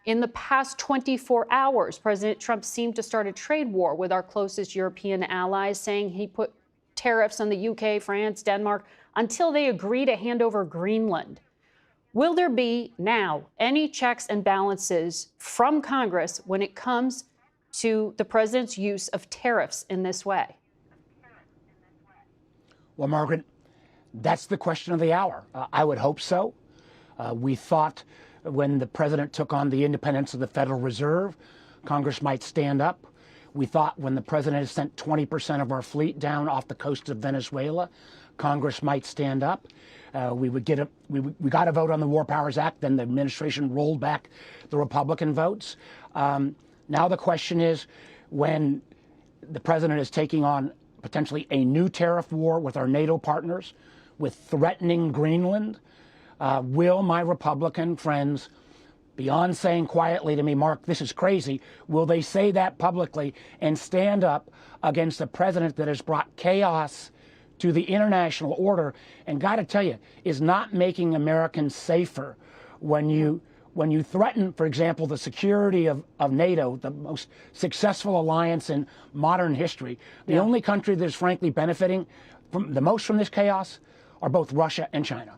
In the past 24 hours, President Trump seemed to start a trade war with our closest European allies, saying he put tariffs on the UK, France, Denmark, until they agree to hand over Greenland. Will there be now any checks and balances from Congress when it comes to the president's use of tariffs in this way? Well, Margaret, that's the question of the hour. I would hope so. We thought when the president took on the independence of the Federal Reserve, Congress might stand up. We thought when the president has sent 20% of our fleet down off the coast of Venezuela, Congress might stand up. We got a vote on the War Powers Act, then the administration rolled back the Republican votes. Now the question is, when the president is taking on potentially a new tariff war with our NATO partners, with threatening Greenland, will my Republican friends, beyond saying quietly to me, Mark, this is crazy, will they say that publicly and stand up against a president that has brought chaos to the international order and, got to tell you, is not making Americans safer when you threaten, for example, the security of NATO, the most successful alliance in modern history. The only country that is frankly benefiting the most from this chaos are both Russia and China.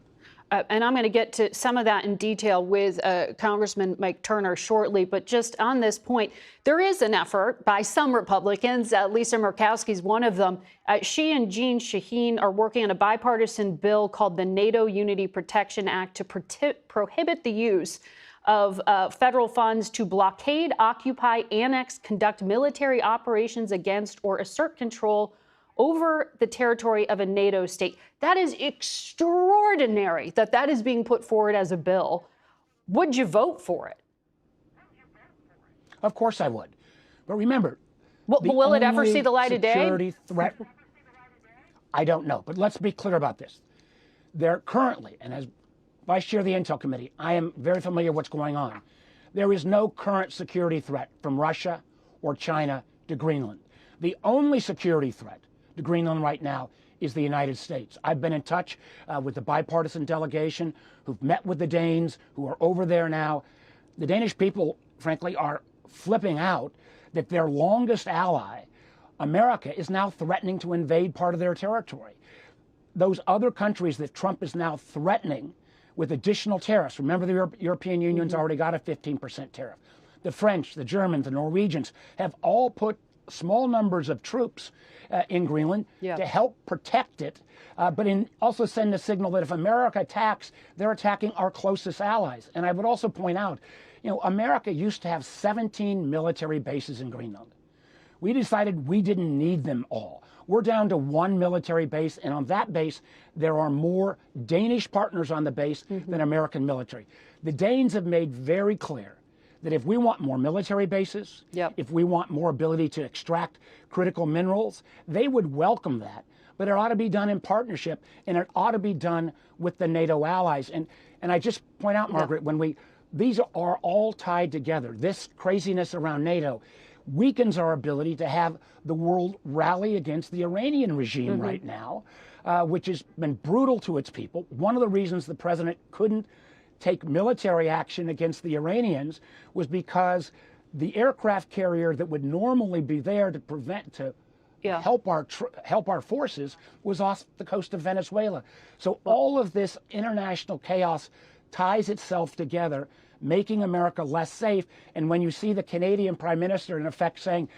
And I'm going to get to some of that in detail with Congressman Mike Turner shortly. But just on this point, there is an effort by some Republicans, Lisa Murkowski is one of them. She and Jeanne Shaheen are working on a bipartisan bill called the NATO Unity Protection Act to prohibit the use of federal funds to blockade, occupy, annex, conduct military operations against, or assert control over the territory of a NATO state. That is extraordinary that that is being put forward as a bill. Would you vote for it? Of course I would. But remember, will it ever see the light of day? Security threat, I don't know. But let's be clear about this. There currently, and as Vice Chair of the Intel Committee, I am very familiar with what's going on. There is no current security threat from Russia or China to Greenland. The only security threat to Greenland right now is the United States. I've been in touch with the bipartisan delegation who've met with the Danes, who are over there now. The Danish people, frankly, are flipping out that their longest ally, America, is now threatening to invade part of their territory. Those other countries that Trump is now threatening with additional tariffs, remember the European Union's already got a 15% tariff. The French, the Germans, the Norwegians have all put small numbers of troops in Greenland to help protect it, but also send a signal that if America attacks, they're attacking our closest allies. And I would also point out, America used to have 17 military bases in Greenland. We decided we didn't need them all. We're down to one military base, and on that base, there are more Danish partners on the base than American military. The Danes have made very clear that if we want more military bases, if we want more ability to extract critical minerals, they would welcome that. But it ought to be done in partnership, and it ought to be done with the NATO allies. And I just point out, Margaret, when these are all tied together. This craziness around NATO weakens our ability to have the world rally against the Iranian regime right now, which has been brutal to its people. One of the reasons the president couldn't take military action against the Iranians was because the aircraft carrier that would normally be there to help our forces was off the coast of Venezuela. So all of this international chaos ties itself together, making America less safe. And when you see the Canadian Prime Minister in effect saying,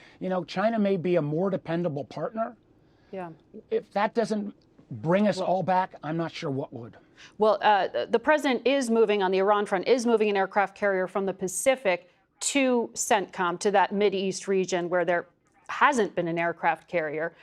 China may be a more dependable partner, if that doesn't bring us all back, I'm not sure what would. Well, the president is moving on the Iran front, is moving an aircraft carrier from the Pacific to CENTCOM, to that Mideast region where there hasn't been an aircraft carrier.